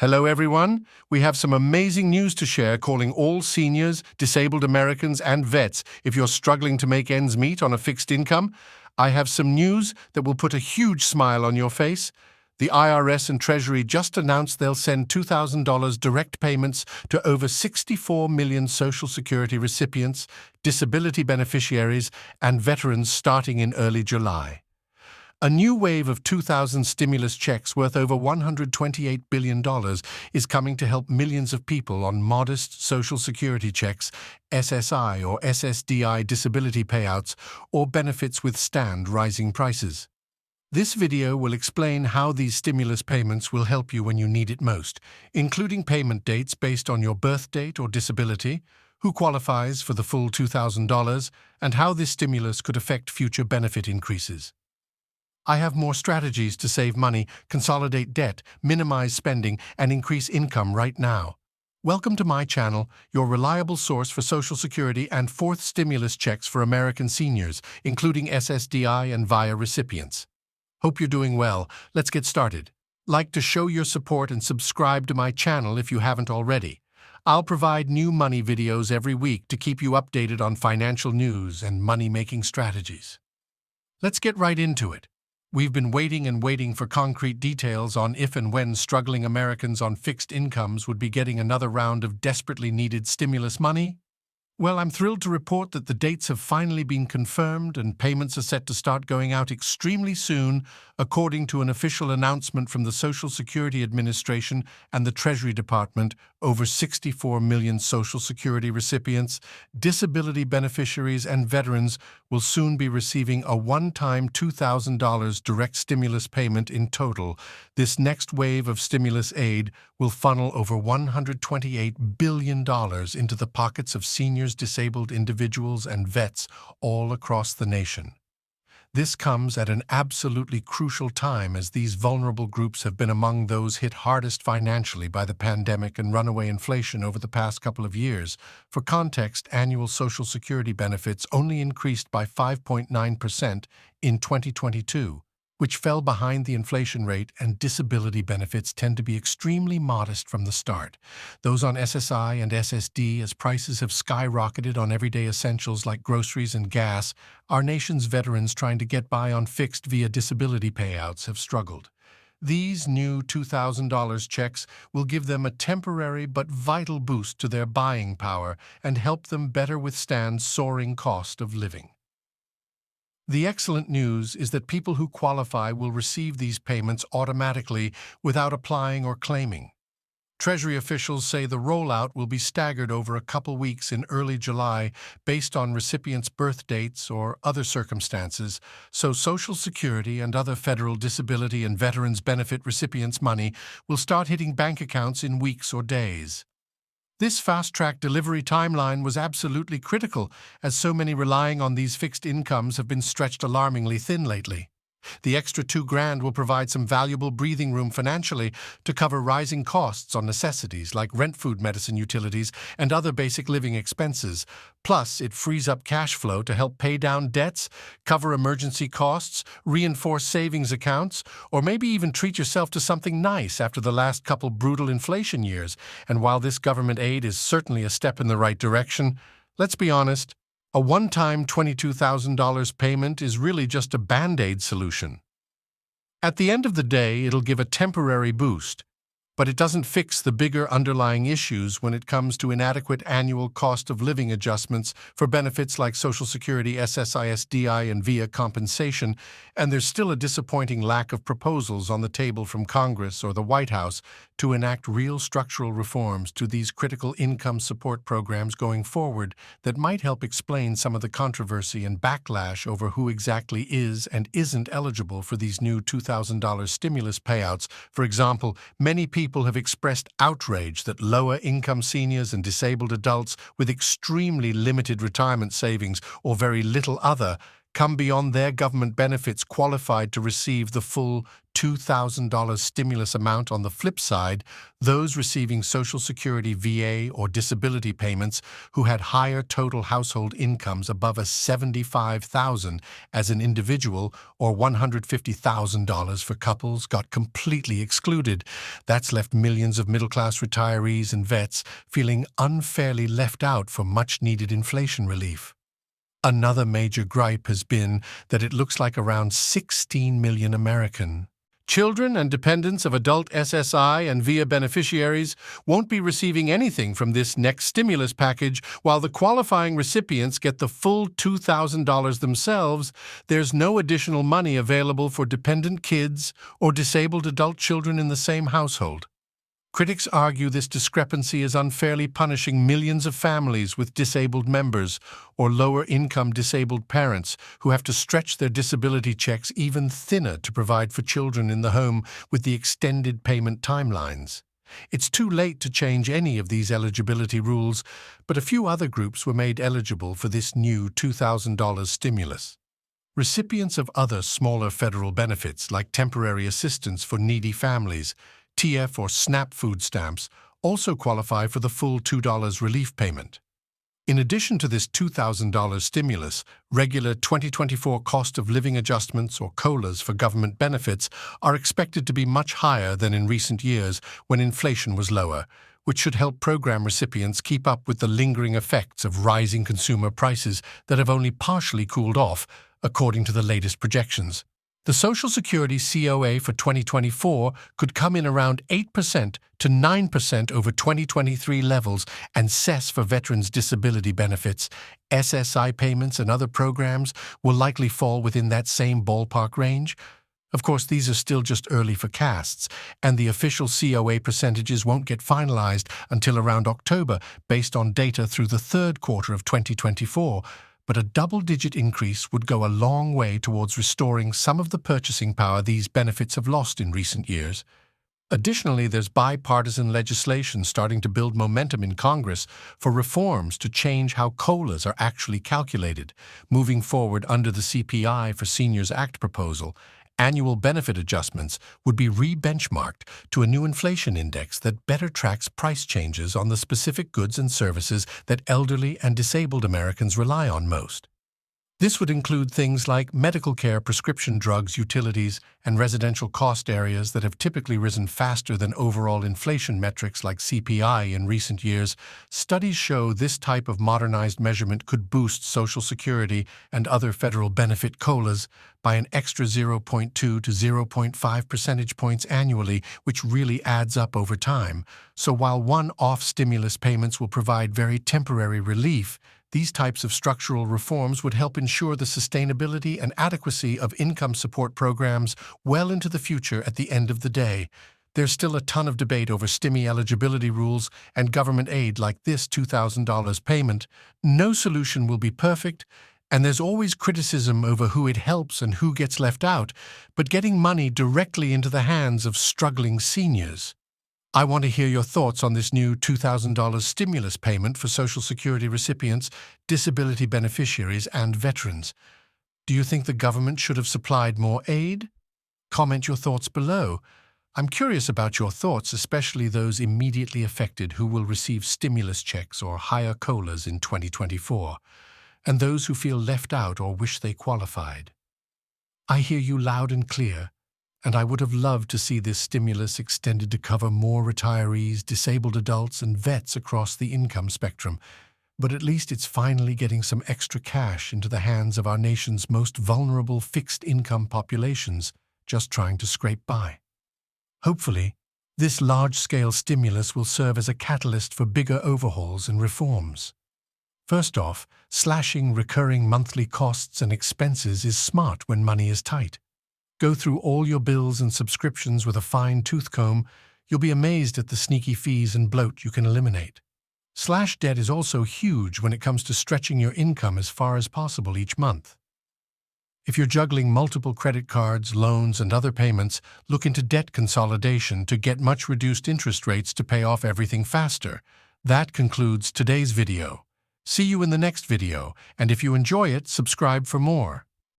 Hello, everyone. We have some amazing news to share, calling all seniors, disabled Americans, and vets. If you're struggling to make ends meet on a fixed income, I have some news that will put a huge smile on your face. The IRS and Treasury just announced they'll send $2,000 direct payments to over 64 million Social Security recipients, disability beneficiaries, and veterans starting in early July. A new wave of 2,000 stimulus checks worth over $128 billion is coming to help millions of people on modest Social Security checks, SSI or SSDI disability payouts, or benefits withstand rising prices. This video will explain how these stimulus payments will help you when you need it most, including payment dates based on your birth date or disability, who qualifies for the full $2,000, and how this stimulus could affect future benefit increases. I have more strategies to save money, consolidate debt, minimize spending, and increase income right now. Welcome to my channel, your reliable source for Social Security and fourth stimulus checks for American seniors, including SSDI and VIA recipients. Hope you're doing well. Let's get started. Like to show your support and subscribe to my channel if you haven't already. I'll provide new money videos every week to keep you updated on financial news and money-making strategies. Let's get right into it. We've been waiting for concrete details on if and when struggling Americans on fixed incomes would be getting another round of desperately needed stimulus money. Well, I'm thrilled to report that the dates have finally been confirmed and payments are set to start going out extremely soon, according to an official announcement from the Social Security Administration and the Treasury Department. Over 64 million Social Security recipients, disability beneficiaries, and veterans will soon be receiving a one-time $2,000 direct stimulus payment in total. This next wave of stimulus aid will funnel over $128 billion into the pockets of seniors, disabled individuals, and vets all across the nation. This comes at an absolutely crucial time, as these vulnerable groups have been among those hit hardest financially by the pandemic and runaway inflation over the past couple of years. For context, annual Social Security benefits only increased by 5.9% in 2022, which fell behind the inflation rate, and disability benefits tend to be extremely modest from the start. Those on SSI and SSD, as prices have skyrocketed on everyday essentials like groceries and gas, our nation's veterans trying to get by on fixed via disability payouts have struggled. These new $2,000 checks will give them a temporary but vital boost to their buying power and help them better withstand soaring cost of living. The excellent news is that people who qualify will receive these payments automatically without applying or claiming. Treasury officials say the rollout will be staggered over a couple weeks in early July based on recipients' birth dates or other circumstances, so Social Security and other federal disability and veterans benefit recipients' money will start hitting bank accounts in weeks or days. This fast-track delivery timeline was absolutely critical, as so many relying on these fixed incomes have been stretched alarmingly thin lately. The extra $2,000 will provide some valuable breathing room financially to cover rising costs on necessities like rent, food, medicine, utilities, and other basic living expenses. Plus, it frees up cash flow to help pay down debts, cover emergency costs, reinforce savings accounts, or maybe even treat yourself to something nice after the last couple brutal inflation years. And while this government aid is certainly a step in the right direction, let's be honest, a one-time $22,000 payment is really just a Band-Aid solution. At the end of the day, it'll give a temporary boost, but it doesn't fix the bigger underlying issues when it comes to inadequate annual cost of living adjustments for benefits like Social Security, SSI, SDI, and VIA compensation, and there's still a disappointing lack of proposals on the table from Congress or the White House to enact real structural reforms to these critical income support programs going forward that might help explain some of the controversy and backlash over who exactly is and isn't eligible for these new $2,000 stimulus payouts. For example, many people have expressed outrage that lower-income seniors and disabled adults with extremely limited retirement savings or very little other come beyond their government benefits qualified to receive the full $2,000 stimulus amount. On the flip side, those receiving Social Security, VA, or disability payments who had higher total household incomes above a $75,000 as an individual or $150,000 for couples got completely excluded. That's left millions of middle-class retirees and vets feeling unfairly left out for much-needed inflation relief. Another major gripe has been that it looks like around 16 million American children and dependents of adult SSI and VIA beneficiaries won't be receiving anything from this next stimulus package. While the qualifying recipients get the full $2,000 themselves, there's no additional money available for dependent kids or disabled adult children in the same household. Critics argue this discrepancy is unfairly punishing millions of families with disabled members or lower-income disabled parents who have to stretch their disability checks even thinner to provide for children in the home with the extended payment timelines. It's too late to change any of these eligibility rules, but a few other groups were made eligible for this new $2,000 stimulus. Recipients of other smaller federal benefits like temporary assistance for needy families, TF or SNAP food stamps, also qualify for the full $2 relief payment. In addition to this $2,000 stimulus, regular 2024 cost of living adjustments or COLAs for government benefits are expected to be much higher than in recent years when inflation was lower, which should help program recipients keep up with the lingering effects of rising consumer prices that have only partially cooled off, according to the latest projections. The Social Security COA for 2024 could come in around 8% to 9% over 2023 levels, and cess for veterans' disability benefits, SSI payments, and other programs will likely fall within that same ballpark range. Of course, these are still just early forecasts, and the official COA percentages won't get finalized until around October based on data through the third quarter of 2024. But a double-digit increase would go a long way towards restoring some of the purchasing power these benefits have lost in recent years. Additionally, there's bipartisan legislation starting to build momentum in Congress for reforms to change how COLAs are actually calculated. Moving forward under the CPI for Seniors Act proposal, annual benefit adjustments would be re-benchmarked to a new inflation index that better tracks price changes on the specific goods and services that elderly and disabled Americans rely on most. This would include things like medical care, prescription drugs, utilities, and residential cost areas that have typically risen faster than overall inflation metrics like CPI in recent years. Studies show this type of modernized measurement could boost Social Security and other federal benefit COLAs by an extra 0.2 to 0.5 percentage points annually, which really adds up over time. So while one-off stimulus payments will provide very temporary relief, these types of structural reforms would help ensure the sustainability and adequacy of income support programs well into the future. At the end of the day, there's still a ton of debate over STIMI eligibility rules and government aid like this $2,000 payment. No solution will be perfect, and there's always criticism over who it helps and who gets left out, but getting money directly into the hands of struggling seniors. I want to hear your thoughts on this new $2,000 stimulus payment for Social Security recipients, disability beneficiaries, and veterans. Do you think the government should have supplied more aid? Comment your thoughts below. I'm curious about your thoughts, especially those immediately affected who will receive stimulus checks or higher COLAs in 2024, and those who feel left out or wish they qualified. I hear you loud and clear, and I would have loved to see this stimulus extended to cover more retirees, disabled adults, and vets across the income spectrum. But at least it's finally getting some extra cash into the hands of our nation's most vulnerable fixed-income populations, just trying to scrape by. Hopefully, this large-scale stimulus will serve as a catalyst for bigger overhauls and reforms. First off, slashing recurring monthly costs and expenses is smart when money is tight. Go through all your bills and subscriptions with a fine-tooth comb. You'll be amazed at the sneaky fees and bloat you can eliminate. Slash debt is also huge when it comes to stretching your income as far as possible each month. If you're juggling multiple credit cards, loans, and other payments, look into debt consolidation to get much reduced interest rates to pay off everything faster. That concludes today's video. See you in the next video, and if you enjoy it, subscribe for more.